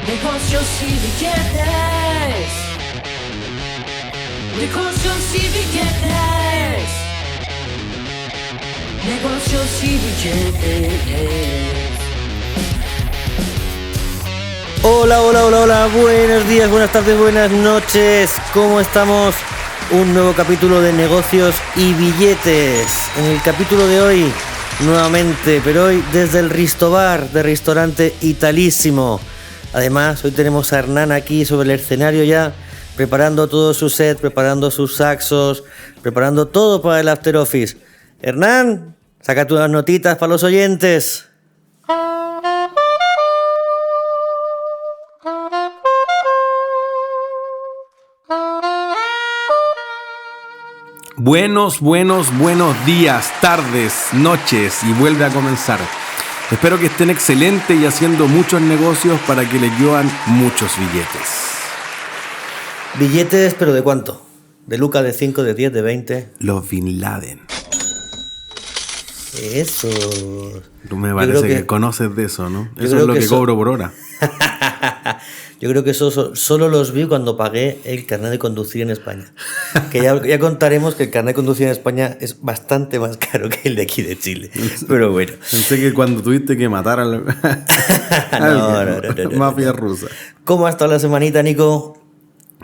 Negocios y billetes. Negocios y billetes. Negocios y billetes. Hola, hola, hola, hola, buenos días, buenas tardes, buenas noches. ¿Cómo estamos? Un nuevo capítulo de Negocios y Billetes. En el capítulo de hoy, nuevamente, pero hoy desde el Ristobar de Restaurante Italissimo. Además, hoy tenemos a Hernán aquí sobre el escenario ya, preparando todo su set, preparando sus saxos, preparando todo para el After Office. Hernán, saca tus notitas para los oyentes. Buenos días, tardes, noches y vuelve a comenzar. Espero que estén excelentes y haciendo muchos negocios para que les lluevan muchos billetes. ¿Billetes, pero de cuánto? ¿De Luca, de 5, de 10, de 20? Los Bin Laden. Eso. Tú me parece que conoces de eso, ¿no? Eso es lo que cobro por hora. Yo creo que eso solo los vi cuando pagué el carnet de conducir en España. Que ya contaremos que el carnet de conducir en España es bastante más caro que el de aquí de Chile. Pero bueno. Pensé que cuando tuviste que matar a la mafia rusa. ¿Cómo ha estado la semanita, Nico?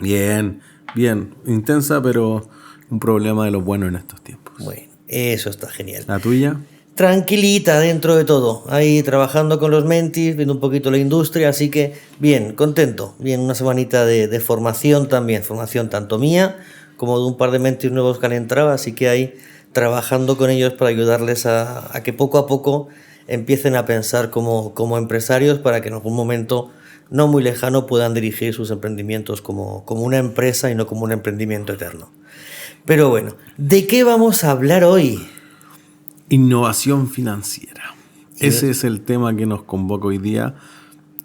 Bien. Intensa, pero un problema de los buenos en estos tiempos. Bueno, eso está genial. ¿La tuya? Tranquilita dentro de todo, ahí trabajando con los mentis, viendo un poquito la industria, así que bien, contento, bien, una semanita de formación también, formación tanto mía como de un par de mentis nuevos que han entrado, así que ahí trabajando con ellos para ayudarles a que poco a poco empiecen a pensar como empresarios para que en algún momento no muy lejano puedan dirigir sus emprendimientos como una empresa y no como un emprendimiento eterno. Pero bueno, ¿de qué vamos a hablar hoy? Innovación financiera. Sí. Ese es el tema que nos convoca hoy día.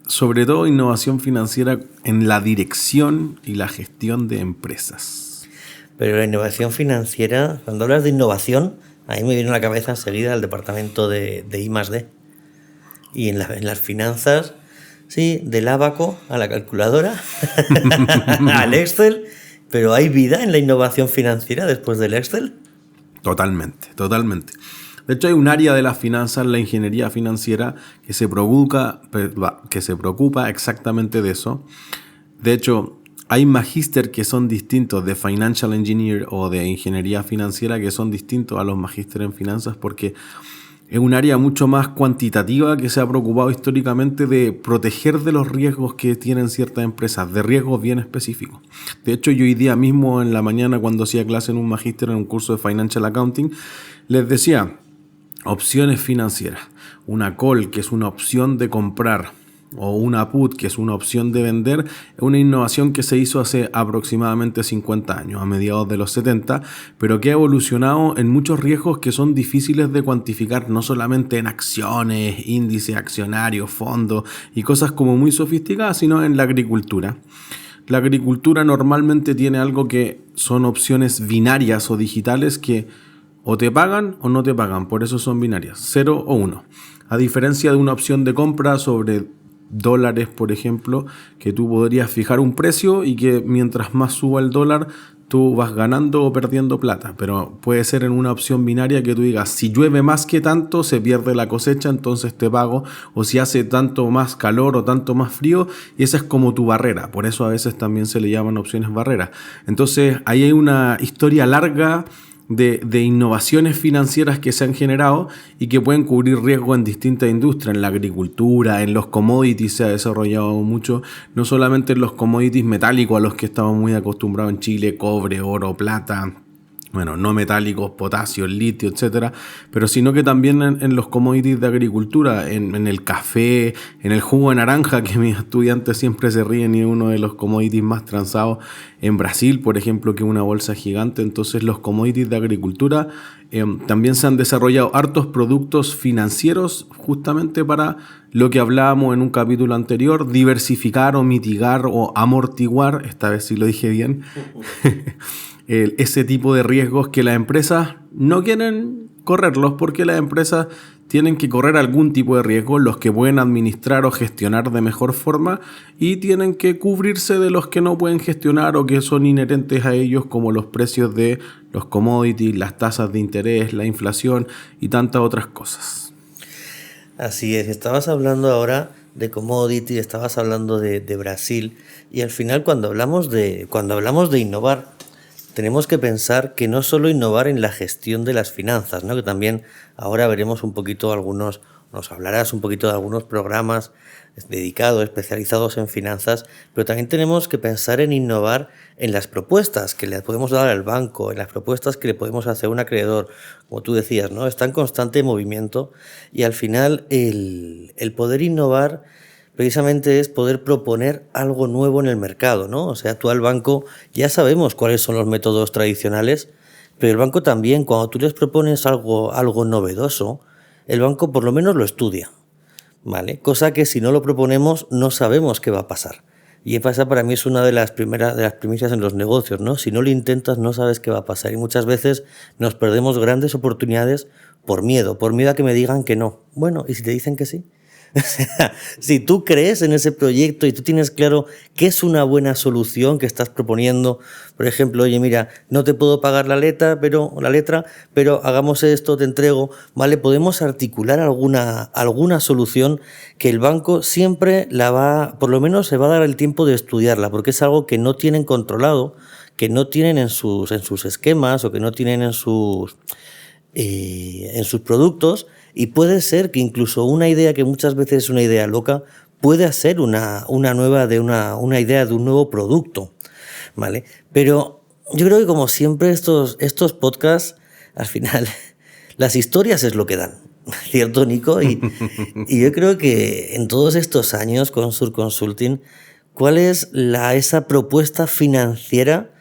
Sobre todo innovación financiera en la dirección y la gestión de empresas. Pero la innovación financiera, cuando hablas de innovación, a mí me viene a la cabeza enseguida el departamento de I+D. Y en las finanzas, sí, del abaco a la calculadora, al Excel. Pero ¿hay vida en la innovación financiera después del Excel? Totalmente. De hecho, hay un área de las finanzas, la ingeniería financiera, que se preocupa exactamente de eso. De hecho, hay magíster que son distintos de Financial Engineer o de ingeniería financiera que son distintos a los magíster en finanzas porque es un área mucho más cuantitativa que se ha preocupado históricamente de proteger de los riesgos que tienen ciertas empresas, de riesgos bien específicos. De hecho, yo hoy día mismo en la mañana cuando hacía clase en un magíster en un curso de Financial Accounting, les decía opciones financieras. Una call, que es una opción de comprar, o una put, que es una opción de vender, es una innovación que se hizo hace aproximadamente 50 años, a mediados de los 70, pero que ha evolucionado en muchos riesgos que son difíciles de cuantificar, no solamente en acciones, índices accionarios, fondos y cosas como muy sofisticadas, sino en la agricultura. La agricultura normalmente tiene algo que son opciones binarias o digitales que o te pagan o no te pagan, por eso son binarias, 0 o 1. A diferencia de una opción de compra sobre dólares, por ejemplo, que tú podrías fijar un precio y que mientras más suba el dólar, tú vas ganando o perdiendo plata. Pero puede ser en una opción binaria que tú digas, si llueve más que tanto, se pierde la cosecha, entonces te pago. O si hace tanto más calor o tanto más frío, y esa es como tu barrera. Por eso a veces también se le llaman opciones barreras. Entonces ahí hay una historia larga de innovaciones financieras que se han generado y que pueden cubrir riesgos en distintas industrias, en la agricultura, en los commodities se ha desarrollado mucho, no solamente en los commodities metálicos a los que estamos muy acostumbrados en Chile, cobre, oro, plata, bueno, no metálicos, potasio, litio, etcétera, pero sino que también en los commodities de agricultura, en el café, en el jugo de naranja, que mis estudiantes siempre se ríen y es uno de los commodities más transados en Brasil, por ejemplo, que es una bolsa gigante. Entonces los commodities de agricultura también se han desarrollado hartos productos financieros justamente para lo que hablábamos en un capítulo anterior, diversificar o mitigar o amortiguar, esta vez sí lo dije bien, ese tipo de riesgos que las empresas no quieren correrlos porque las empresas tienen que correr algún tipo de riesgo, los que pueden administrar o gestionar de mejor forma, y tienen que cubrirse de los que no pueden gestionar o que son inherentes a ellos, como los precios de los commodities, las tasas de interés, la inflación y tantas otras cosas. Así es, estabas hablando ahora de commodity, estabas hablando de Brasil, y al final cuando hablamos de innovar, tenemos que pensar que no solo innovar en la gestión de las finanzas, ¿no? Que también ahora veremos un poquito nos hablarás un poquito de algunos programas dedicados, especializados en finanzas, pero también tenemos que pensar en innovar en las propuestas que le podemos dar al banco, en las propuestas que le podemos hacer a un acreedor. Como tú decías, ¿no? Está en constante movimiento y al final el poder innovar precisamente es poder proponer algo nuevo en el mercado, ¿no? O sea, tú al banco ya sabemos cuáles son los métodos tradicionales, pero el banco también, cuando tú les propones algo novedoso, el banco por lo menos lo estudia, ¿vale? Cosa que si no lo proponemos no sabemos qué va a pasar. Y esa para mí es una de las primicias en los negocios, ¿no? Si no lo intentas no sabes qué va a pasar y muchas veces nos perdemos grandes oportunidades por miedo a que me digan que no. Bueno, ¿y si te dicen que sí? O sea, si tú crees en ese proyecto y tú tienes claro qué es una buena solución que estás proponiendo, por ejemplo, oye, mira, no te puedo pagar la letra, pero hagamos esto, te entrego, ¿vale? Podemos articular alguna solución que el banco siempre por lo menos se va a dar el tiempo de estudiarla, porque es algo que no tienen controlado, que no tienen en sus esquemas o que no tienen en sus productos. Y puede ser que incluso una idea que muchas veces es una idea loca puede ser una idea de un nuevo producto, ¿vale? Pero yo creo que como siempre estos podcasts, al final, las historias es lo que dan, ¿cierto, Nico? Y yo creo que en todos estos años con Sur Consulting, ¿cuál es esa propuesta financiera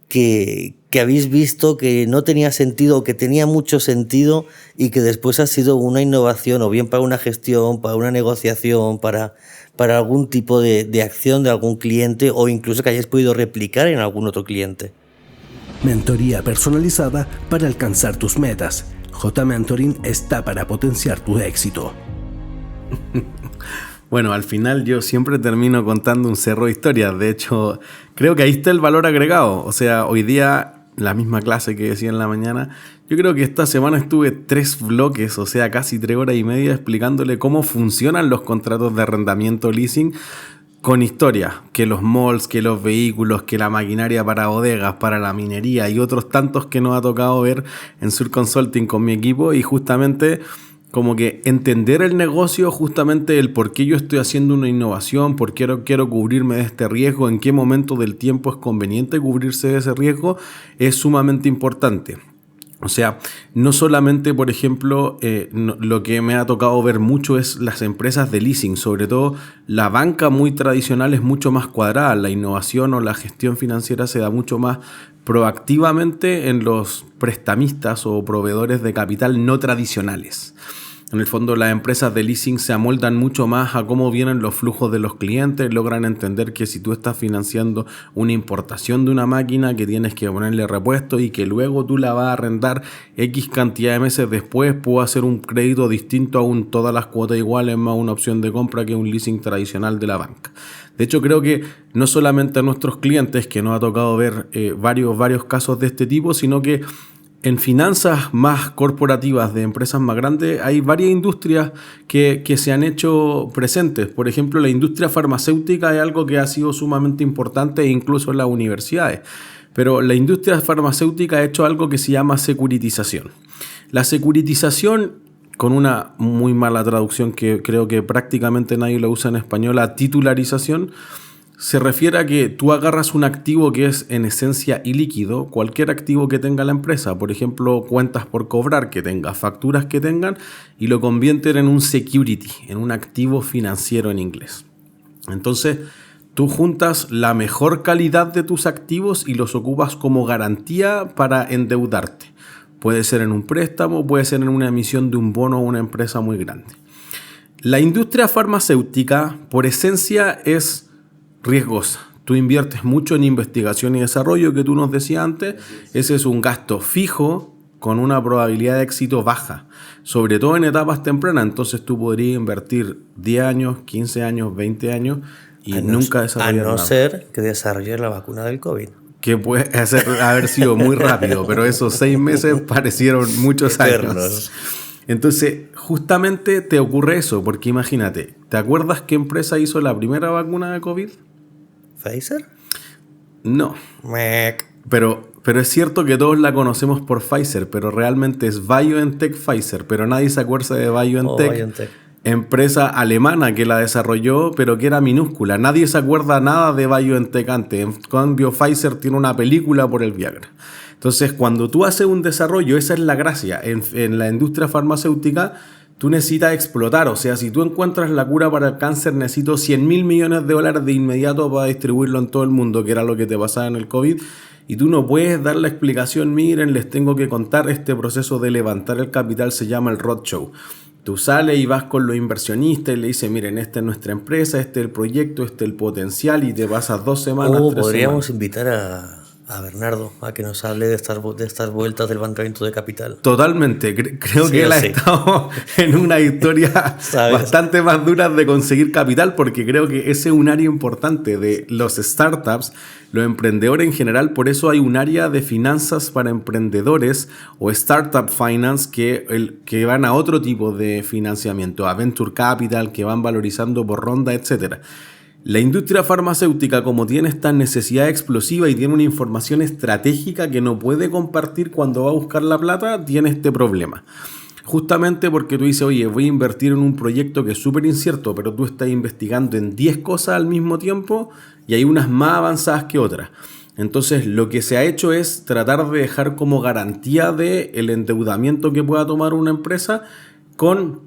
que habéis visto que no tenía sentido o que tenía mucho sentido y que después ha sido una innovación o bien para una gestión, para una negociación, para algún tipo de acción de algún cliente o incluso que hayáis podido replicar en algún otro cliente? Mentoría personalizada para alcanzar tus metas. J-Mentoring está para potenciar tu éxito. Bueno, al final yo siempre termino contando un cerro de historias. De hecho, creo que ahí está el valor agregado. O sea, hoy día, la misma clase que decía en la mañana, yo creo que esta semana estuve 3 bloques, o sea, casi 3 horas y media explicándole cómo funcionan los contratos de arrendamiento leasing con historias. Que los malls, que los vehículos, que la maquinaria para bodegas, para la minería y otros tantos que nos ha tocado ver en Sur Consulting con mi equipo y justamente como que entender el negocio, justamente el por qué yo estoy haciendo una innovación, por qué quiero cubrirme de este riesgo, en qué momento del tiempo es conveniente cubrirse de ese riesgo, es sumamente importante. O sea, no solamente, por ejemplo, lo que me ha tocado ver mucho es las empresas de leasing, sobre todo la banca muy tradicional es mucho más cuadrada, la innovación o la gestión financiera se da mucho más proactivamente en los prestamistas o proveedores de capital no tradicionales. En el fondo, las empresas de leasing se amoldan mucho más a cómo vienen los flujos de los clientes, logran entender que si tú estás financiando una importación de una máquina que tienes que ponerle repuesto y que luego tú la vas a arrendar X cantidad de meses después, puedo hacer un crédito distinto aún todas las cuotas iguales más una opción de compra que un leasing tradicional de la banca. De hecho, creo que no solamente a nuestros clientes, que nos ha tocado ver varios casos de este tipo, sino que en finanzas más corporativas de empresas más grandes hay varias industrias que se han hecho presentes. Por ejemplo, la industria farmacéutica es algo que ha sido sumamente importante incluso en las universidades. Pero la industria farmacéutica ha hecho algo que se llama securitización. La securitización, con una muy mala traducción que creo que prácticamente nadie lo usa en español, la titularización, se refiere a que tú agarras un activo que es en esencia ilíquido, cualquier activo que tenga la empresa, por ejemplo, cuentas por cobrar que tenga, facturas que tengan, y lo convierten en un security, en un activo financiero en inglés. Entonces, tú juntas la mejor calidad de tus activos y los ocupas como garantía para endeudarte. Puede ser en un préstamo, puede ser en una emisión de un bono a una empresa muy grande. La industria farmacéutica, por esencia, es riesgosa. Tú inviertes mucho en investigación y desarrollo, que tú nos decías antes. Ese es un gasto fijo con una probabilidad de éxito baja, sobre todo en etapas tempranas. Entonces tú podrías invertir 10 años, 15 años, 20 años y nunca desarrollar A no nada. ser que desarrolle la vacuna del COVID. Que puede haber sido muy rápido, pero esos 6 meses parecieron muchos años. Eternos. Entonces, justamente te ocurre eso, porque imagínate, ¿te acuerdas qué empresa hizo la primera vacuna de COVID? ¿Pfizer? No, Mec. pero es cierto que todos la conocemos por Pfizer, pero realmente es BioNTech Pfizer, pero nadie se acuerda de BioNTech, BioNTech. empresa alemana que la desarrolló, pero que era minúscula. Nadie se acuerda nada de BioNTech antes. En cambio, Pfizer tiene una película por el Viagra. Entonces, cuando tú haces un desarrollo, esa es la gracia. En la industria farmacéutica, tú necesitas explotar. O sea, si tú encuentras la cura para el cáncer, necesito $100.000 millones de inmediato para distribuirlo en todo el mundo, que era lo que te pasaba en el COVID. Y tú no puedes dar la explicación, miren, les tengo que contar, este proceso de levantar el capital se llama el roadshow. Tú sales y vas con los inversionistas y le dices, miren, esta es nuestra empresa, este es el proyecto, este es el potencial, y te pasas 2 semanas, 3 Podríamos semanas. invitar a Bernardo a que nos hable de estas vueltas del levantamiento de capital. Totalmente, creo Sí que él o ha sí. estado en una historia ¿Sabes? bastante más dura de conseguir capital, porque creo que ese es un área importante de los startups, los emprendedores en general. Por eso hay un área de finanzas para emprendedores o startup finance que van a otro tipo de financiamiento, a venture capital, que van valorizando por ronda, etcétera. La industria farmacéutica, como tiene esta necesidad explosiva y tiene una información estratégica que no puede compartir cuando va a buscar la plata, tiene este problema. Justamente porque tú dices, oye, voy a invertir en un proyecto que es súper incierto, pero tú estás investigando en 10 cosas al mismo tiempo y hay unas más avanzadas que otras. Entonces, lo que se ha hecho es tratar de dejar como garantía el endeudamiento que pueda tomar una empresa con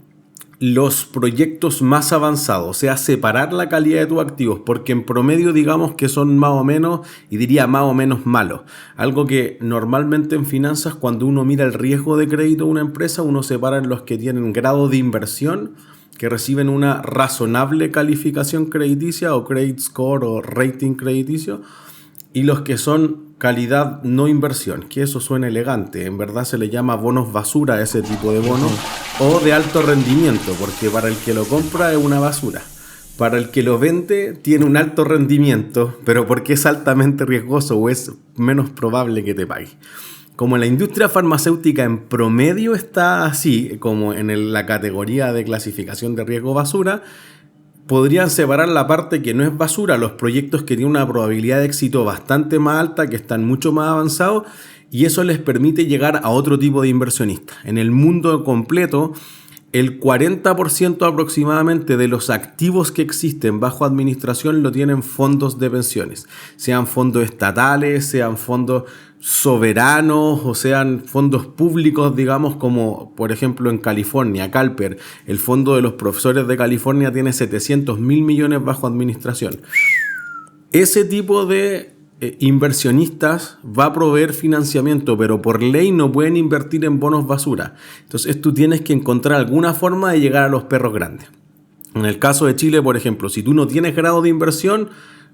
los proyectos más avanzados, o sea, separar la calidad de tus activos, porque en promedio digamos que son más o menos, y diría más o menos malos. Algo que normalmente en finanzas, cuando uno mira el riesgo de crédito de una empresa, uno separa en los que tienen grado de inversión, que reciben una razonable calificación crediticia o credit score o rating crediticio, y los que son calidad no inversión, que eso suena elegante, en verdad se le llama bonos basura a ese tipo de bonos, o de alto rendimiento, porque para el que lo compra es una basura, para el que lo vende tiene un alto rendimiento, pero porque es altamente riesgoso o es menos probable que te pague. Como la industria farmacéutica en promedio está así, como en la categoría de clasificación de riesgo basura, podrían separar la parte que no es basura, los proyectos que tienen una probabilidad de éxito bastante más alta, que están mucho más avanzados, y eso les permite llegar a otro tipo de inversionistas. En el mundo completo, el 40% aproximadamente de los activos que existen bajo administración lo tienen fondos de pensiones, sean fondos estatales, sean fondos soberanos o sean fondos públicos, digamos, como por ejemplo en California, Calper, el fondo de los profesores de California tiene $700.000 millones bajo administración. Ese tipo de inversionistas va a proveer financiamiento, pero por ley no pueden invertir en bonos basura. Entonces tú tienes que encontrar alguna forma de llegar a los perros grandes. En el caso de Chile, por ejemplo, si tú no tienes grado de inversión,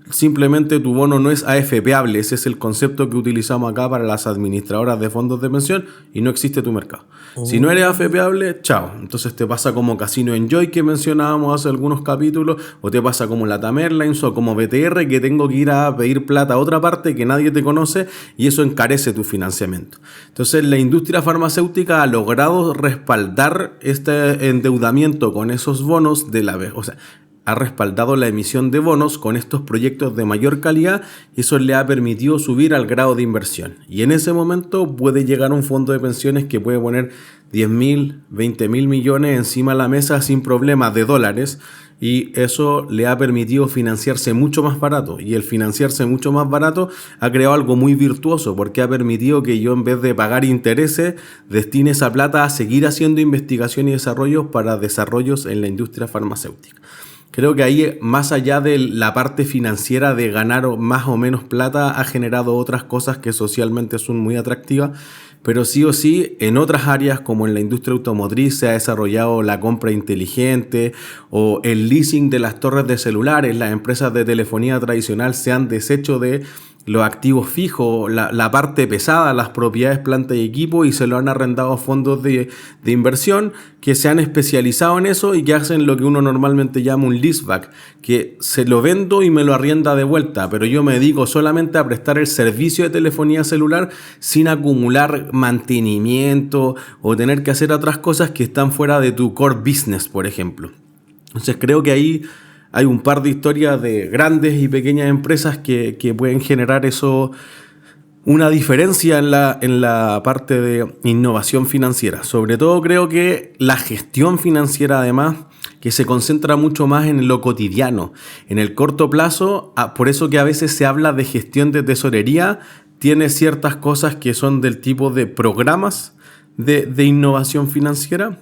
simplemente tu bono no es AFPable. Ese es el concepto que utilizamos acá para las administradoras de fondos de pensión y no existe tu mercado. Si no eres AFPable, chao. Entonces te pasa como Casino Enjoy que mencionábamos hace algunos capítulos, o te pasa como Latam Airlines o como BTR, que tengo que ir a pedir plata a otra parte que nadie te conoce y eso encarece tu financiamiento. Entonces la industria farmacéutica ha logrado respaldar este endeudamiento con esos bonos de la vez. O sea, ha respaldado la emisión de bonos con estos proyectos de mayor calidad y eso le ha permitido subir al grado de inversión. Y en ese momento puede llegar un fondo de pensiones que puede poner 10.000, 20.000 millones encima de la mesa sin problemas de dólares, y eso le ha permitido financiarse mucho más barato. Y el financiarse mucho más barato ha creado algo muy virtuoso, porque ha permitido que yo, en vez de pagar intereses, destine esa plata a seguir haciendo investigación y desarrollo para desarrollos en la industria farmacéutica. Creo que ahí, más allá de la parte financiera de ganar más o menos plata, ha generado otras cosas que socialmente son muy atractivas, pero sí o sí, en otras áreas como en la industria automotriz se ha desarrollado la compra inteligente o el leasing de las torres de celulares. Las empresas de telefonía tradicional se han deshecho de los activos fijos, la parte pesada, las propiedades, planta y equipo, y se lo han arrendado a fondos de inversión que se han especializado en eso y que hacen lo que uno normalmente llama un leaseback, que se lo vendo y me lo arrienda de vuelta, pero yo me dedico solamente a prestar el servicio de telefonía celular sin acumular mantenimiento o tener que hacer otras cosas que están fuera de tu core business, por ejemplo. Entonces creo que ahí hay un par de historias de grandes y pequeñas empresas que pueden generar eso, una diferencia en la parte de innovación financiera. Sobre todo creo que la gestión financiera, además, que se concentra mucho más en lo cotidiano, en el corto plazo. Por eso que a veces se habla de gestión de tesorería, tiene ciertas cosas que son del tipo de programas de innovación financiera,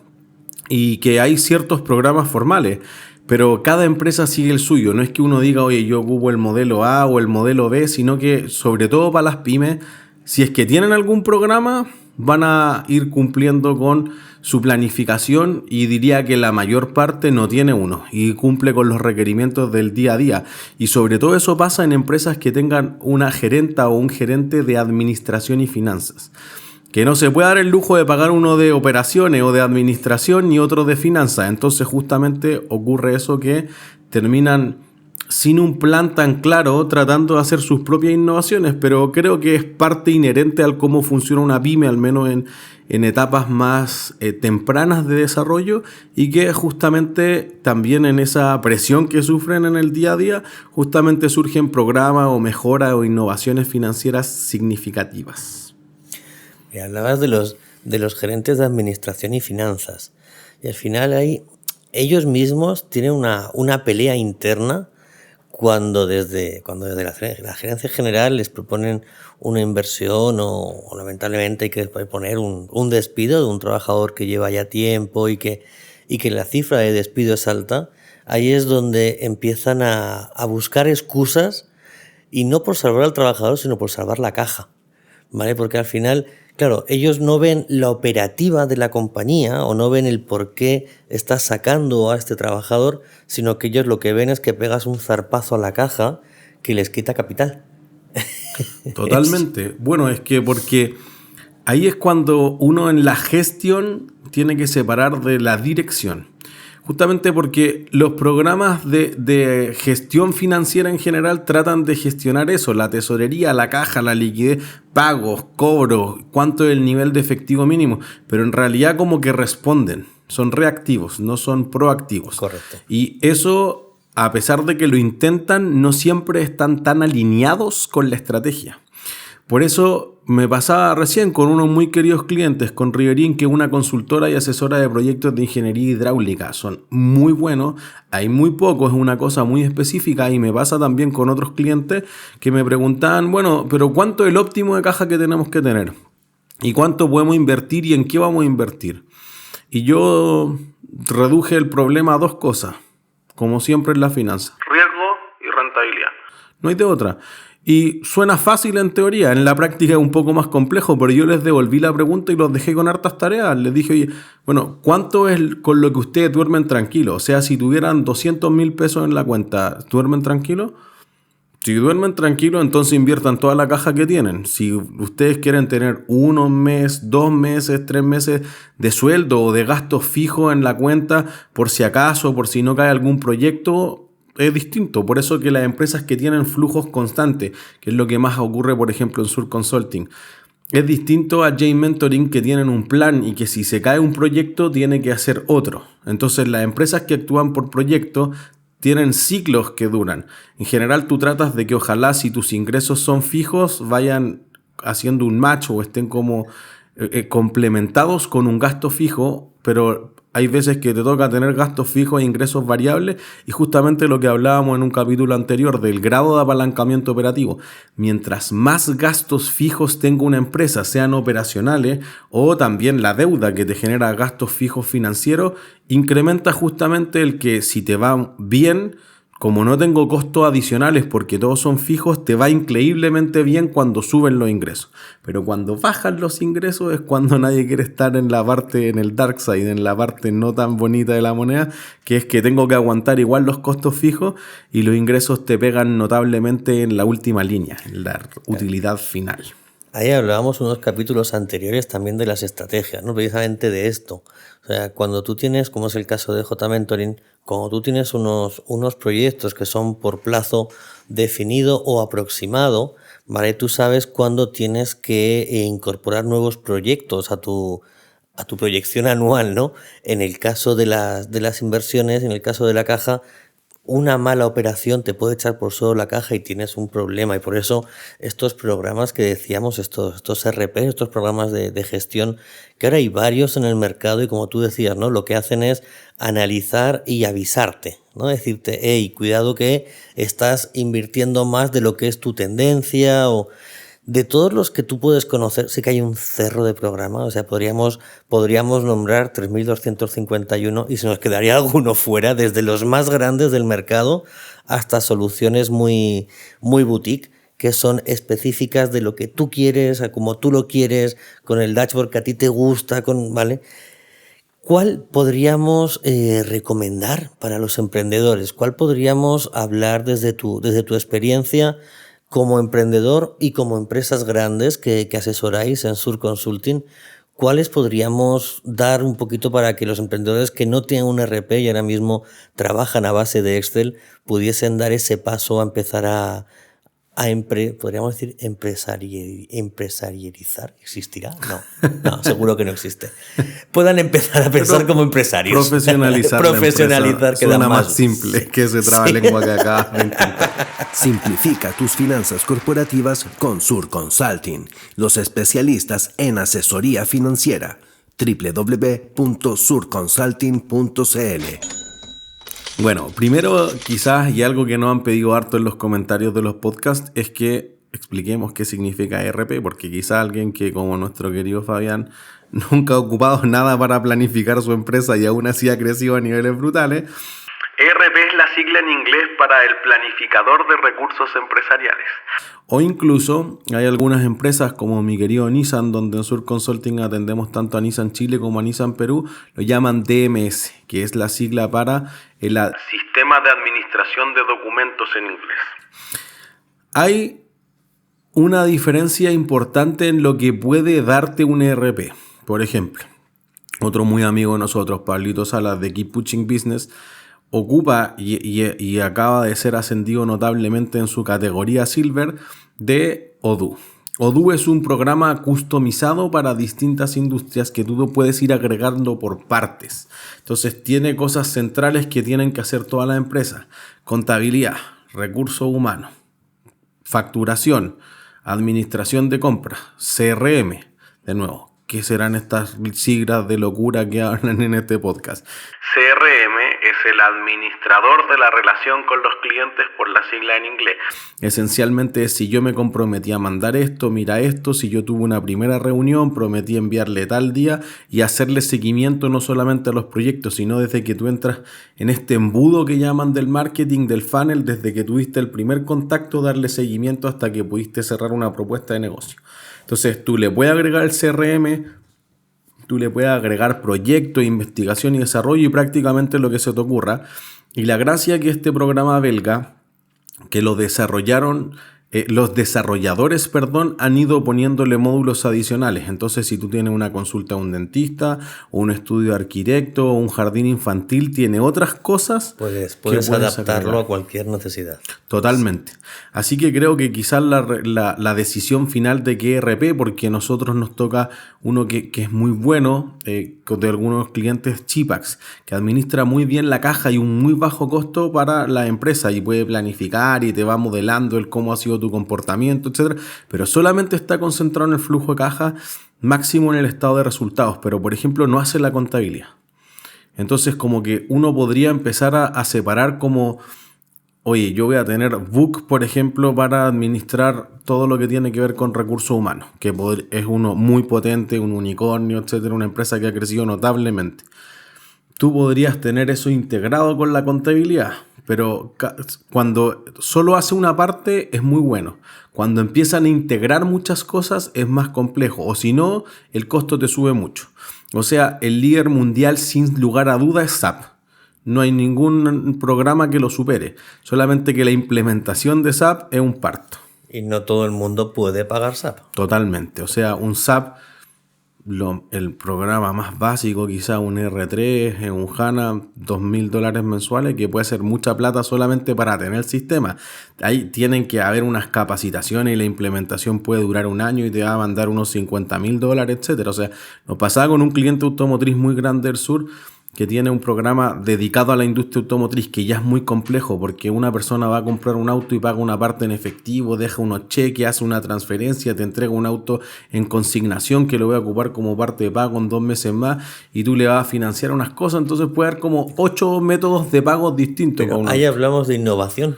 y que hay ciertos programas formales. Pero cada empresa sigue el suyo. No es que uno diga, oye, yo ocupo el modelo A o el modelo B, sino que sobre todo para las pymes, si es que tienen algún programa, van a ir cumpliendo con su planificación, y diría que la mayor parte no tiene uno y cumple con los requerimientos del día a día. Y sobre todo eso pasa en empresas que tengan una gerenta o un gerente de administración y finanzas, que no se puede dar el lujo de pagar uno de operaciones o de administración ni otro de finanzas. Entonces justamente ocurre eso, que terminan sin un plan tan claro tratando de hacer sus propias innovaciones, pero creo que es parte inherente al cómo funciona una pyme, al menos en etapas más tempranas de desarrollo, y que justamente también en esa presión que sufren en el día a día, justamente surgen programas o mejoras o innovaciones financieras significativas. Y hablabas de los gerentes de administración y finanzas. Y al final ahí ellos mismos tienen una pelea interna cuando desde la gerencia general les proponen una inversión o lamentablemente hay que poner un despido de un trabajador que lleva ya tiempo y que la cifra de despido es alta. Ahí es donde empiezan a buscar excusas, y no por salvar al trabajador, sino por salvar la caja, ¿vale? Porque al final, claro, ellos no ven la operativa de la compañía o no ven el por qué estás sacando a este trabajador, sino que ellos lo que ven es que pegas un zarpazo a la caja que les quita capital. Totalmente. Bueno, es que porque ahí es cuando uno en la gestión tiene que separar de la dirección. Justamente porque los programas de gestión financiera en general tratan de gestionar eso, la tesorería, la caja, la liquidez, pagos, cobros, cuánto es el nivel de efectivo mínimo, pero en realidad como que responden, son reactivos, no son proactivos. Correcto. Y eso, a pesar de que lo intentan, no siempre están tan alineados con la estrategia. Por eso me pasaba recién con unos muy queridos clientes, con Riverín, que es una consultora y asesora de proyectos de ingeniería hidráulica. Son muy buenos, hay muy pocos, es una cosa muy específica, y me pasa también con otros clientes que me preguntaban, bueno, pero ¿cuánto es el óptimo de caja que tenemos que tener? ¿Y cuánto podemos invertir y en qué vamos a invertir? Y yo reduje el problema a dos cosas, como siempre en la finanza: riesgo y rentabilidad. No hay de otra. Y suena fácil en teoría, en la práctica es un poco más complejo, pero yo les devolví la pregunta y los dejé con hartas tareas. Les dije, oye, bueno, ¿cuánto es con lo que ustedes duermen tranquilos? O sea, si tuvieran 200,000 pesos en la cuenta, ¿duermen tranquilos? Si duermen tranquilos, entonces inviertan toda la caja que tienen. Si ustedes quieren tener 1 mes, 2 meses, 3 meses de sueldo o de gastos fijos en la cuenta, por si acaso, por si no cae algún proyecto, es distinto. Por eso que las empresas que tienen flujos constantes, que es lo que más ocurre, por ejemplo, en Sur Consulting, es distinto a J-Mentoring, que tienen un plan y que si se cae un proyecto tiene que hacer otro. Entonces las empresas que actúan por proyecto tienen ciclos que duran. En general tú tratas de que ojalá, si tus ingresos son fijos, vayan haciendo un match o estén como complementados con un gasto fijo, pero hay veces que te toca tener gastos fijos e ingresos variables, y justamente lo que hablábamos en un capítulo anterior del grado de apalancamiento operativo. Mientras más gastos fijos tenga una empresa, sean operacionales o también la deuda que te genera gastos fijos financieros, incrementa justamente el que si te va bien como no tengo costos adicionales porque todos son fijos, te va increíblemente bien cuando suben los ingresos. Pero cuando bajan los ingresos es cuando nadie quiere estar en la parte, en el dark side, en la parte no tan bonita de la moneda, que es que tengo que aguantar igual los costos fijos y los ingresos te pegan notablemente en la última línea, en la utilidad final. Ahí hablábamos unos capítulos anteriores también de las estrategias, ¿no? Precisamente de esto. O sea, cuando tú tienes, como es el caso de J-Mentoring, cuando tú tienes unos proyectos que son por plazo definido o aproximado, ¿vale? Tú sabes cuándo tienes que incorporar nuevos proyectos a tu proyección anual, ¿no? En el caso de las inversiones, en el caso de la caja, una mala operación te puede echar por solo la caja y tienes un problema. Y por eso estos programas que decíamos, estos RP, estos programas de gestión, que ahora hay varios en el mercado y como tú decías, ¿no? Lo que hacen es analizar y avisarte, ¿no? Decirte, hey, cuidado que estás invirtiendo más de lo que es tu tendencia o... De todos los que tú puedes conocer, sí que hay un cerro de programas, o sea, podríamos nombrar 3.251 y se nos quedaría alguno fuera, desde los más grandes del mercado hasta soluciones muy, muy boutique, que son específicas de lo que tú quieres, a como tú lo quieres, con el dashboard que a ti te gusta, ¿vale? ¿Cuál podríamos recomendar para los emprendedores? ¿Cuál podríamos hablar desde tu experiencia como emprendedor y como empresas grandes que asesoráis en Sur Consulting? ¿Cuáles podríamos dar un poquito para que los emprendedores que no tienen un RP y ahora mismo trabajan a base de Excel pudiesen dar ese paso a empezar a podríamos decir empresarializar? ¿Existirá? No, seguro que no existe. Puedan empezar a pensar como empresarios. Profesionalizar queda suena más simple que ese trabalengua que acabas de intentar. Simplifica tus finanzas corporativas con Sur Consulting, los especialistas en asesoría financiera. www.surconsulting.cl. Bueno, primero quizás, y algo que nos han pedido harto en los comentarios de los podcasts, es que expliquemos qué significa ERP, porque quizás alguien que, como nuestro querido Fabián, nunca ha ocupado nada para planificar su empresa y aún así ha crecido a niveles brutales. ERP es la sigla en inglés para el planificador de recursos empresariales. O incluso hay algunas empresas como mi querido Nissan, donde en Sur Consulting atendemos tanto a Nissan Chile como a Nissan Perú, lo llaman DMS, que es la sigla para el Sistema de Administración de Documentos en inglés. Hay una diferencia importante en lo que puede darte un ERP. Por ejemplo, otro muy amigo de nosotros, Pablito Salas de Keep Pushing Business, ocupa y acaba de ser ascendido notablemente en su categoría Silver de Odoo. Odoo es un programa customizado para distintas industrias que tú puedes ir agregando por partes. Entonces tiene cosas centrales que tienen que hacer todas las empresas. Contabilidad, recursos humanos, facturación, administración de compras, CRM. De nuevo, ¿qué serán estas siglas de locura que hablan en este podcast? CRM es el administrador de la relación con los clientes por la sigla en inglés. Esencialmente es si yo me comprometí a mandar esto, mira esto, si yo tuve una primera reunión, prometí enviarle tal día y hacerle seguimiento no solamente a los proyectos, sino desde que tú entras en este embudo que llaman del marketing, del funnel, desde que tuviste el primer contacto, darle seguimiento hasta que pudiste cerrar una propuesta de negocio. Entonces tú le puedes agregar el CRM, tú le puedes agregar proyectos, investigación y desarrollo y prácticamente lo que se te ocurra. Y la gracia que este programa belga, que lo desarrollaron, los desarrolladores, han ido poniéndole módulos adicionales. Entonces, si tú tienes una consulta a un dentista, o un estudio de arquitecto, o un jardín infantil, tiene otras cosas. Puedes adaptarlo agregar a cualquier necesidad. Totalmente. Así que creo que quizás la decisión final de qué ERP, porque a nosotros nos toca uno que es muy bueno, de algunos clientes, Chipax, que administra muy bien la caja y un muy bajo costo para la empresa y puede planificar y te va modelando el cómo ha sido tu comportamiento, etcétera, pero solamente está concentrado en el flujo de caja, máximo en el estado de resultados, pero por ejemplo no hace la contabilidad. Entonces como que uno podría empezar a separar como, oye, yo voy a tener Book, por ejemplo, para administrar todo lo que tiene que ver con recursos humanos, que es uno muy potente, un unicornio, etcétera, una empresa que ha crecido notablemente. Tú podrías tener eso integrado con la contabilidad. pero cuando solo hace una parte es muy bueno. Cuando empiezan a integrar muchas cosas es más complejo, o si no, el costo te sube mucho. O sea, el líder mundial sin lugar a duda es SAP. No hay ningún programa que lo supere, solamente que la implementación de SAP es un parto. Y no todo el mundo puede pagar SAP. Totalmente, o sea, un SAP, el programa más básico, quizá un R3, un HANA, $2,000 mensuales, que puede ser mucha plata solamente para tener el sistema. Ahí tienen que haber unas capacitaciones y la implementación puede durar un año y te va a mandar unos $50,000, etcétera. O sea, nos pasaba con un cliente automotriz muy grande del sur que tiene un programa dedicado a la industria automotriz que ya es muy complejo porque una persona va a comprar un auto y paga una parte en efectivo, deja unos cheques, hace una transferencia, te entrega un auto en consignación que lo voy a ocupar como parte de pago en 2 meses más y tú le vas a financiar unas cosas, entonces puede haber como 8 métodos de pago distintos. Pero ahí hablamos de innovación.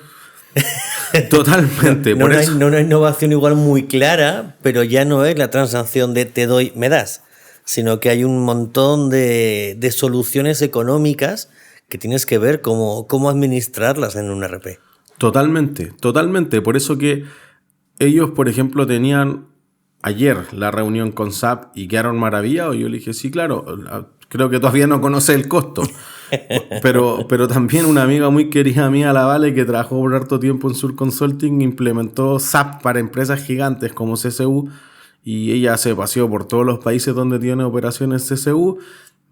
Totalmente. No hay una innovación igual muy clara, pero ya no es la transacción de te doy, me das, sino que hay un montón de soluciones económicas que tienes que ver cómo administrarlas en un RP. Totalmente, totalmente. Por eso que ellos, por ejemplo, tenían ayer la reunión con SAP y quedaron maravillados. Yo le dije, sí, claro, creo que todavía no conoce el costo. Pero también una amiga muy querida mía, la Vale, que trabajó por harto tiempo en Sur Consulting, implementó SAP para empresas gigantes como CSU. Y ella se paseó por todos los países donde tiene operaciones CSU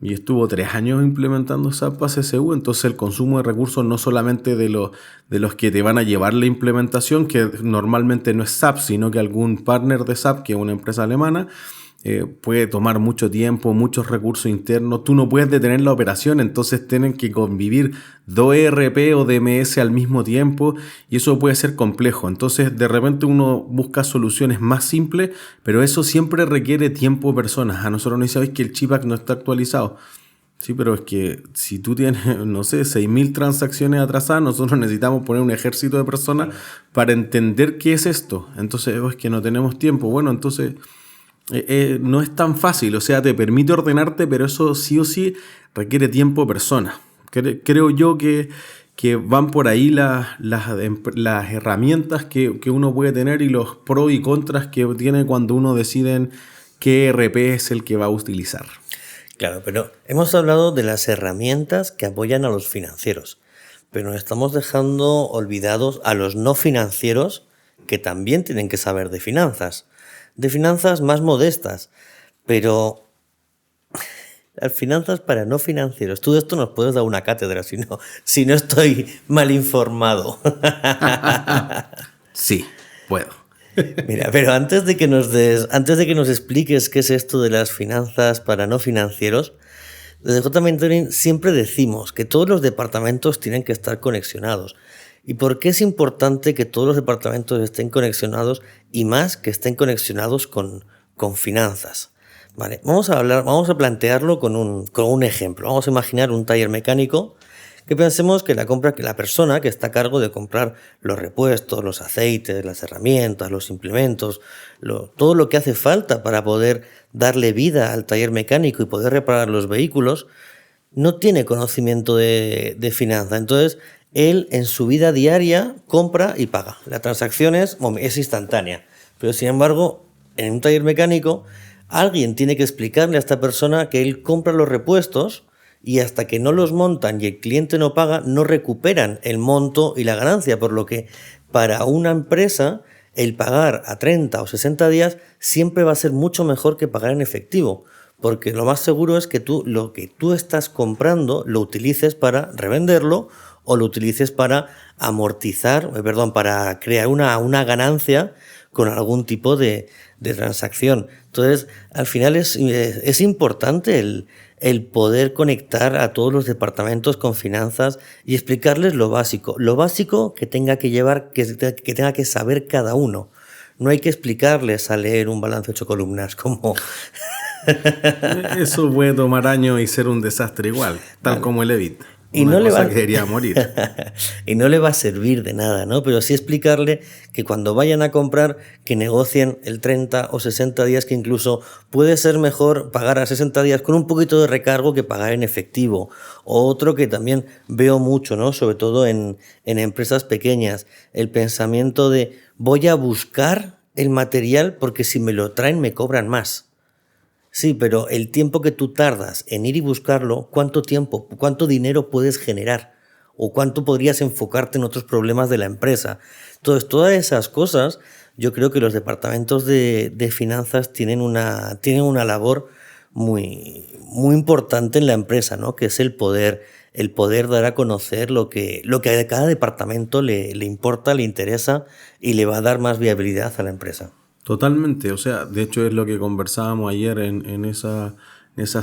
y estuvo 3 años implementando SAP para CSU. Entonces el consumo de recursos no solamente de los que te van a llevar la implementación, que normalmente no es SAP, sino que algún partner de SAP, que es una empresa alemana, puede tomar mucho tiempo, muchos recursos internos. Tú no puedes detener la operación, entonces tienen que convivir 2 ERP o DMS al mismo tiempo y eso puede ser complejo. Entonces de repente uno busca soluciones más simples, pero eso siempre requiere tiempo de personas. A nosotros nos sabéis que el CHIPAC no está actualizado. Sí, pero es que si tú tienes, no sé, 6,000 transacciones atrasadas, nosotros necesitamos poner un ejército de personas para entender qué es esto. Entonces es que no tenemos tiempo. Bueno, entonces no es tan fácil, o sea, te permite ordenarte, pero eso sí o sí requiere tiempo de persona. Creo yo que van por ahí las herramientas que uno puede tener y los pros y contras que tiene cuando uno decide qué ERP es el que va a utilizar. Claro, pero hemos hablado de las herramientas que apoyan a los financieros, pero nos estamos dejando olvidados a los no financieros que también tienen que saber de finanzas más modestas, pero las finanzas para no financieros. Tú de esto nos puedes dar una cátedra, si no estoy mal informado. Sí, puedo. Mira, pero antes de que nos expliques qué es esto de las finanzas para no financieros, desde J-Mentoring siempre decimos que todos los departamentos tienen que estar conexionados. ¿Y por qué es importante que todos los departamentos estén conexionados y más que estén conexionados con finanzas? Vale, vamos a plantearlo con un ejemplo. Vamos a imaginar un taller mecánico que pensemos que la persona que está a cargo de comprar los repuestos, los aceites, las herramientas, los implementos, todo lo que hace falta para poder darle vida al taller mecánico y poder reparar los vehículos, no tiene conocimiento de finanzas. Entonces, él en su vida diaria compra y paga. La transacción es instantánea. Pero sin embargo, en un taller mecánico, alguien tiene que explicarle a esta persona que él compra los repuestos y hasta que no los montan y el cliente no paga, no recuperan el monto y la ganancia. Por lo que para una empresa, el pagar a 30 o 60 días siempre va a ser mucho mejor que pagar en efectivo. Porque lo más seguro es que lo que tú estás comprando lo utilices para revenderlo o lo utilices para para crear una ganancia con algún tipo de transacción. Entonces, al final es importante el poder conectar a todos los departamentos con finanzas y explicarles lo básico que tenga que llevar, que tenga que saber cada uno. No hay que explicarles a leer un balance de 8 columnas como... Eso puede tomar años y ser un desastre igual, tal como el EBIT. Y una no le cosa va que debería morir. y no le va a servir de nada, ¿no? Pero sí explicarle que cuando vayan a comprar, que negocien el 30 o 60 días, que incluso puede ser mejor pagar a 60 días con un poquito de recargo que pagar en efectivo. O otro que también veo mucho, ¿no? Sobre todo en empresas pequeñas, el pensamiento de voy a buscar el material porque si me lo traen me cobran más. Sí, pero el tiempo que tú tardas en ir y buscarlo, ¿cuánto tiempo, cuánto dinero puedes generar? ¿O cuánto podrías enfocarte en otros problemas de la empresa? Entonces, todas esas cosas, yo creo que los departamentos de finanzas tienen una labor muy importante en la empresa, ¿no? Que es el poder dar a conocer lo que a cada departamento le importa, le interesa y le va a dar más viabilidad a la empresa. Totalmente, o sea, de hecho es lo que conversábamos ayer en esa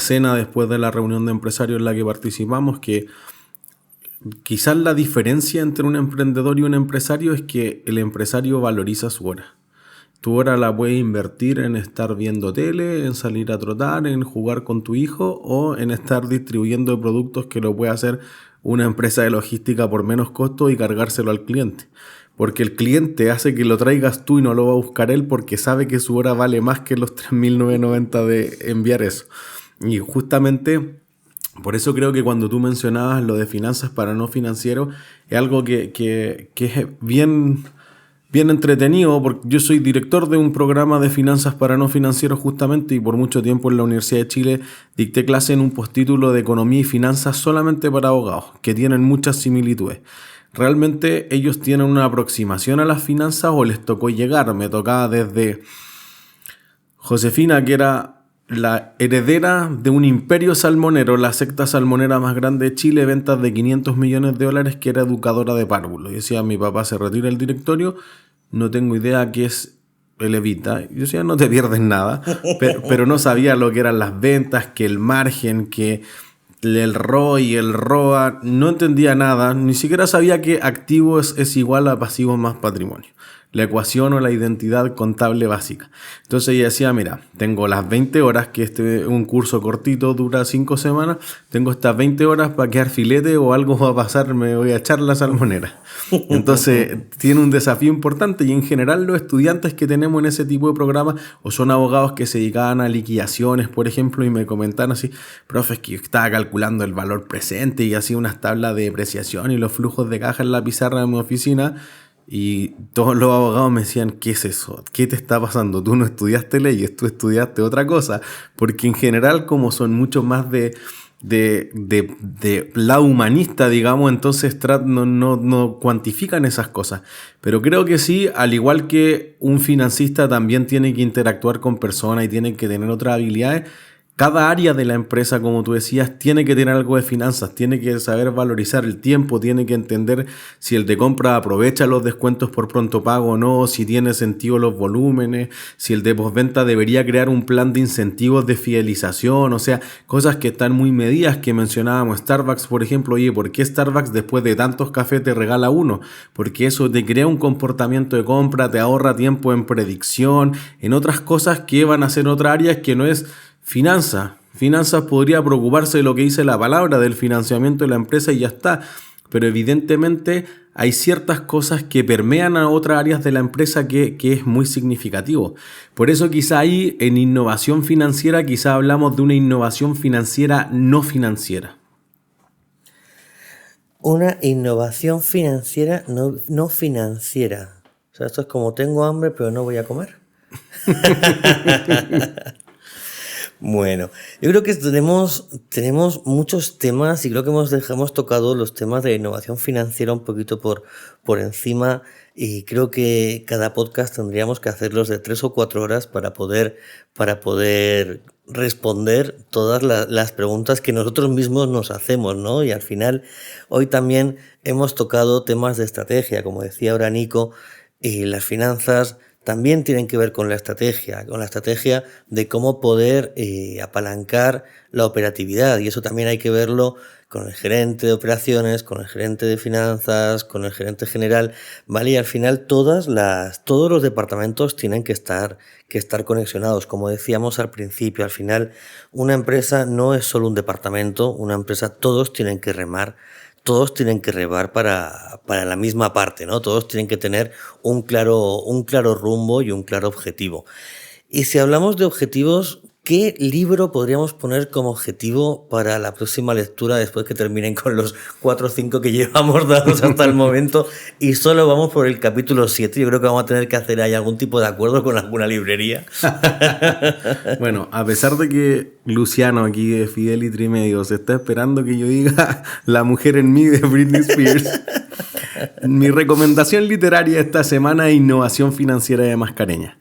cena después de la reunión de empresarios en la que participamos, que quizás la diferencia entre un emprendedor y un empresario es que el empresario valoriza su hora. Tu hora la puedes invertir en estar viendo tele, en salir a trotar, en jugar con tu hijo o en estar distribuyendo productos que lo puede hacer una empresa de logística por menos costo y cargárselo al cliente. Porque el cliente hace que lo traigas tú y no lo va a buscar él porque sabe que su hora vale más que los 3.990 de enviar eso. Y justamente por eso creo que cuando tú mencionabas lo de finanzas para no financieros es algo que es bien entretenido, porque yo soy director de un programa de finanzas para no financieros justamente y por mucho tiempo en la Universidad de Chile dicté clase en un postítulo de economía y finanzas solamente para abogados, que tienen muchas similitudes. Realmente ellos tienen una aproximación a las finanzas o les tocó llegar. Me tocaba desde Josefina, que era la heredera de un imperio salmonero, la secta salmonera más grande de Chile, ventas de $500 millones, que era educadora de párvulos. Y decía, mi papá se retira del directorio, no tengo idea qué es el Evita. Yo decía, no te pierdes nada, pero no sabía lo que eran las ventas, que el margen, que el ROI, el ROA, no entendía nada, ni siquiera sabía que activo es igual a pasivo más patrimonio. La ecuación o la identidad contable básica. Entonces ella decía, mira, tengo las 20 horas, que un curso cortito, dura 5 semanas, tengo estas 20 horas para quedar filete o algo va a pasar, me voy a echar la salmonera. Entonces tiene un desafío importante y en general los estudiantes que tenemos en ese tipo de programas o son abogados que se dedicaban a liquidaciones, por ejemplo, y me comentaron así, profe, es que yo estaba calculando el valor presente y hacía unas tablas de depreciación y los flujos de caja en la pizarra de mi oficina. Y todos los abogados me decían, ¿qué es eso? ¿Qué te está pasando? Tú no estudiaste leyes, tú estudiaste otra cosa. Porque en general, como son mucho más de lado humanista, digamos, entonces no cuantifican esas cosas. Pero creo que sí, al igual que un financista también tiene que interactuar con personas y tiene que tener otras habilidades. Cada área de la empresa, como tú decías, tiene que tener algo de finanzas, tiene que saber valorizar el tiempo, tiene que entender si el de compra aprovecha los descuentos por pronto pago o no, si tiene sentido los volúmenes, si el de postventa debería crear un plan de incentivos de fidelización, o sea, cosas que están muy medidas que mencionábamos. Starbucks, por ejemplo, oye, ¿por qué Starbucks después de tantos cafés te regala uno? Porque eso te crea un comportamiento de compra, te ahorra tiempo en predicción, en otras cosas que van a ser otras áreas que no es finanzas podría preocuparse de lo que dice la palabra del financiamiento de la empresa y ya está, pero evidentemente hay ciertas cosas que permean a otras áreas de la empresa que es muy significativo. Por eso quizá ahí en innovación financiera quizá hablamos de una innovación financiera no financiera. Una innovación financiera no financiera. O sea, esto es como tengo hambre pero no voy a comer. Bueno, yo creo que tenemos muchos temas y creo que hemos tocado los temas de innovación financiera un poquito por encima y creo que cada podcast tendríamos que hacerlos de 3 o 4 horas para poder responder todas las preguntas que nosotros mismos nos hacemos, ¿no? Y al final, hoy también hemos tocado temas de estrategia, como decía ahora Nico, y las finanzas también tienen que ver con la estrategia de cómo poder apalancar la operatividad y eso también hay que verlo con el gerente de operaciones, con el gerente de finanzas, con el gerente general, ¿vale? Y al final todos los departamentos tienen que estar conexionados. Como decíamos al principio, al final una empresa no es solo un departamento, una empresa todos tienen que remar todos tienen que remar para la misma parte, ¿no? Todos tienen que tener un claro rumbo y un claro objetivo. Y si hablamos de objetivos, ¿qué libro podríamos poner como objetivo para la próxima lectura después que terminen con los 4 o 5 que llevamos dados hasta el momento y solo vamos por el capítulo 7? Yo creo que vamos a tener que hacer ahí algún tipo de acuerdo con alguna librería. Bueno, a pesar de que Luciano aquí de Fidelity Medios está esperando que yo diga La mujer en mí de Britney Spears, mi recomendación literaria esta semana es Innovación financiera de Mascareñas.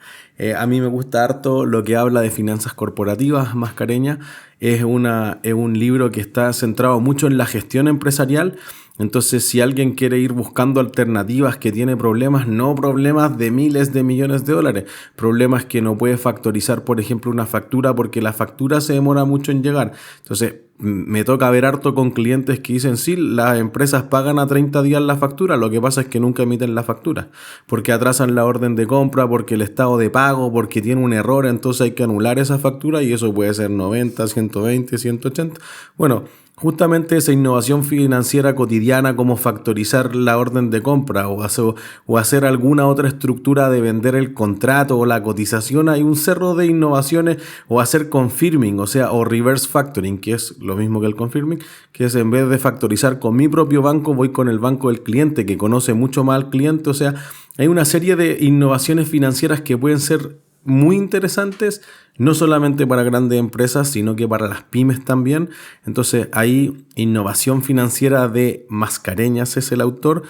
A mí me gusta harto lo que habla de finanzas corporativas. Mascareñas es un libro que está centrado mucho en la gestión empresarial. Entonces, si alguien quiere ir buscando alternativas, que tiene problemas, no problemas de miles de millones de dólares, problemas que no puede factorizar, por ejemplo, una factura porque la factura se demora mucho en llegar. Entonces, me toca ver harto con clientes que dicen, sí, las empresas pagan a 30 días la factura, lo que pasa es que nunca emiten la factura, porque atrasan la orden de compra, porque el estado de pago, porque tiene un error, entonces hay que anular esa factura y eso puede ser 90, 120, 180. Bueno, justamente esa innovación financiera cotidiana, como factorizar la orden de compra o hacer alguna otra estructura de vender el contrato o la cotización, hay un cerro de innovaciones, o hacer confirming, o reverse factoring, que es lo mismo que el confirming, que es en vez de factorizar con mi propio banco, voy con el banco del cliente, que conoce mucho más al cliente. O sea, hay una serie de innovaciones financieras que pueden ser muy interesantes, no solamente para grandes empresas, sino que para las pymes también. Entonces, ahí Innovación Financiera de Mascareñas es el autor.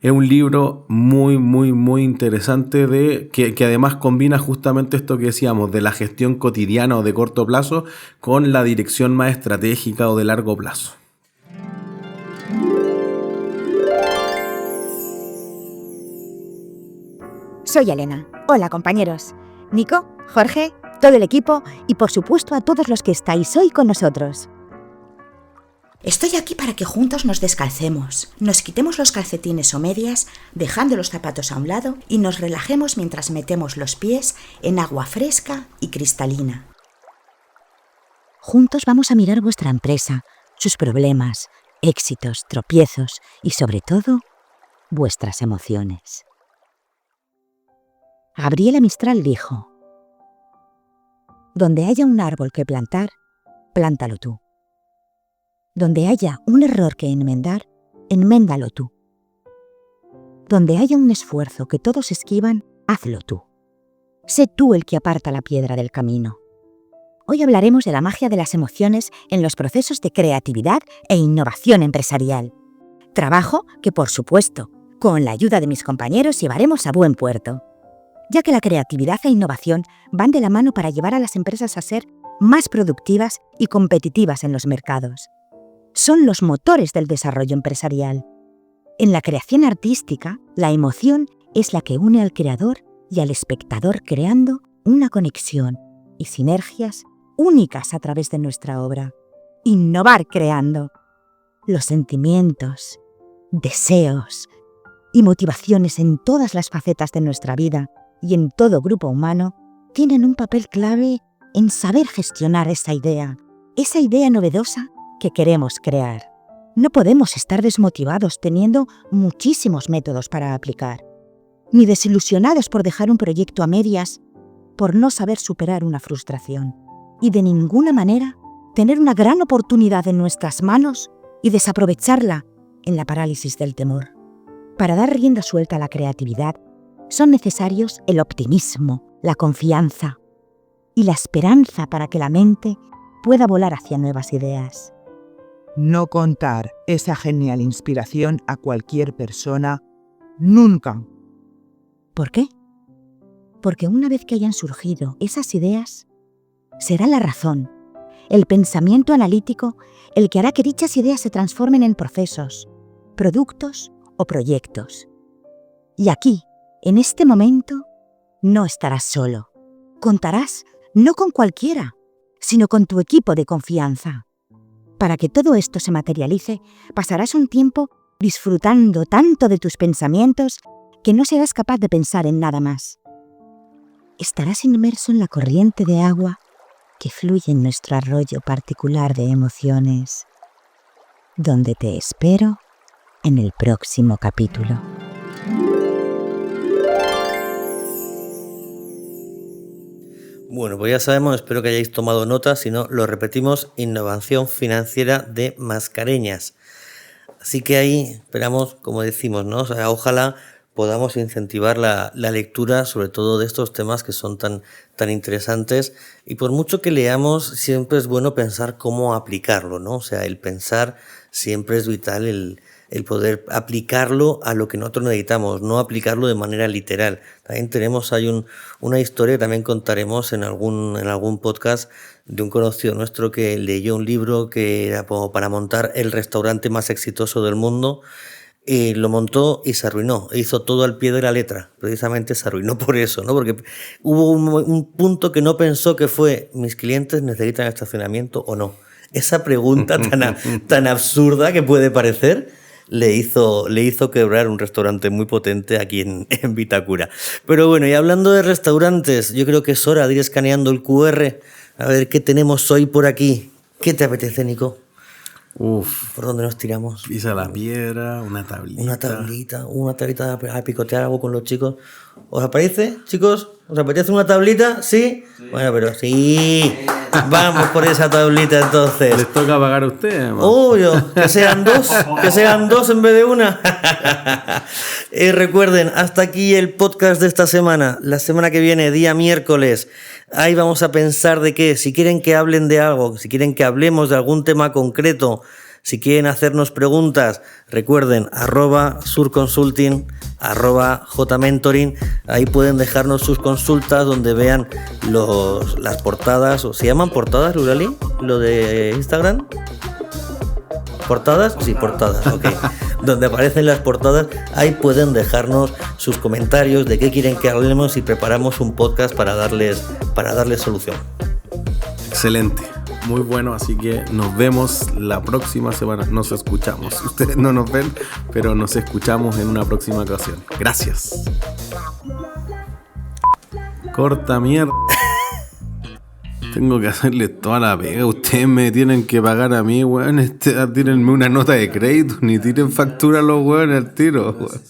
Es un libro muy, muy, muy interesante que además combina justamente esto que decíamos de la gestión cotidiana o de corto plazo con la dirección más estratégica o de largo plazo. Soy Elena. Hola, compañeros. Nico, Jorge, todo el equipo y por supuesto a todos los que estáis hoy con nosotros. Estoy aquí para que juntos nos descalcemos, nos quitemos los calcetines o medias, dejando los zapatos a un lado y nos relajemos mientras metemos los pies en agua fresca y cristalina. Juntos vamos a mirar vuestra empresa, sus problemas, éxitos, tropiezos y sobre todo, vuestras emociones. Gabriela Mistral dijo: donde haya un árbol que plantar, plántalo tú. Donde haya un error que enmendar, enméndalo tú. Donde haya un esfuerzo que todos esquivan, hazlo tú. Sé tú el que aparta la piedra del camino. Hoy hablaremos de la magia de las emociones en los procesos de creatividad e innovación empresarial. Trabajo que, por supuesto, con la ayuda de mis compañeros llevaremos a buen puerto, ya que la creatividad e innovación van de la mano para llevar a las empresas a ser más productivas y competitivas en los mercados. Son los motores del desarrollo empresarial. En la creación artística, la emoción es la que une al creador y al espectador, creando una conexión y sinergias únicas a través de nuestra obra. Innovar creando. Los sentimientos, deseos y motivaciones en todas las facetas de nuestra vida y en todo grupo humano tienen un papel clave en saber gestionar esa idea novedosa que queremos crear. No podemos estar desmotivados teniendo muchísimos métodos para aplicar, ni desilusionados por dejar un proyecto a medias, por no saber superar una frustración, y de ninguna manera tener una gran oportunidad en nuestras manos y desaprovecharla en la parálisis del temor. Para dar rienda suelta a la creatividad, son necesarios el optimismo, la confianza y la esperanza para que la mente pueda volar hacia nuevas ideas. No contar esa genial inspiración a cualquier persona, nunca. ¿Por qué? Porque una vez que hayan surgido esas ideas, será la razón, el pensamiento analítico, el que hará que dichas ideas se transformen en procesos, productos o proyectos. Y aquí, en este momento, no estarás solo. Contarás no con cualquiera, sino con tu equipo de confianza. Para que todo esto se materialice, pasarás un tiempo disfrutando tanto de tus pensamientos que no serás capaz de pensar en nada más. Estarás inmerso en la corriente de agua que fluye en nuestro arroyo particular de emociones, donde te espero en el próximo capítulo. Bueno, pues ya sabemos, espero que hayáis tomado nota, si no, lo repetimos, innovación financiera de Mascareñas. Así que ahí esperamos, como decimos, ¿no? O sea, ojalá podamos incentivar la lectura, sobre todo de estos temas que son tan interesantes, y por mucho que leamos, siempre es bueno pensar cómo aplicarlo, ¿no? O sea, el pensar siempre es vital, el poder aplicarlo a lo que nosotros necesitamos, no aplicarlo de manera literal. También tenemos una historia que también contaremos en algún podcast de un conocido nuestro que leyó un libro que era como para montar el restaurante más exitoso del mundo. Lo montó y se arruinó, hizo todo al pie de la letra, precisamente se arruinó por eso, ¿no? Porque hubo un punto que no pensó, que fue: ¿mis clientes necesitan estacionamiento o no? Esa pregunta tan absurda que puede parecer le hizo quebrar un restaurante muy potente aquí en Vitacura. Pero bueno, y hablando de restaurantes, yo creo que es hora de ir escaneando el QR, a ver qué tenemos hoy por aquí. ¿Qué te apetece, Nico? ¿Por dónde nos tiramos? Pisa la piedra, una tablita a picotear algo con los chicos. ¿Os aparece, chicos? ¿Os apetece una tablita? ¿Sí? Bueno, pero sí. Vamos por esa tablita entonces. ¿Les toca pagar a ustedes? Obvio, que sean dos en vez de una. Recuerden, hasta aquí el podcast de esta semana. La semana que viene, día miércoles, ahí vamos a pensar de qué. Si quieren que hablen de algo, si quieren que hablemos de algún tema concreto, si quieren hacernos preguntas, recuerden, @surconsulting, @jmentoring, ahí pueden dejarnos sus consultas donde vean las portadas, o ¿se llaman portadas, Lurali? ¿Lo de Instagram? ¿Portadas? Sí, portadas, ok. Donde aparecen las portadas, ahí pueden dejarnos sus comentarios de qué quieren que hablemos y preparamos un podcast para darles solución. Excelente. Muy bueno, así que nos vemos la próxima semana. Nos escuchamos. Ustedes no nos ven, pero nos escuchamos en una próxima ocasión. Gracias. Corta mierda. Tengo que hacerle toda la pega. Ustedes me tienen que pagar a mí, weón. Tírenme una nota de crédito, ni tiren factura a los weones al tiro, weón.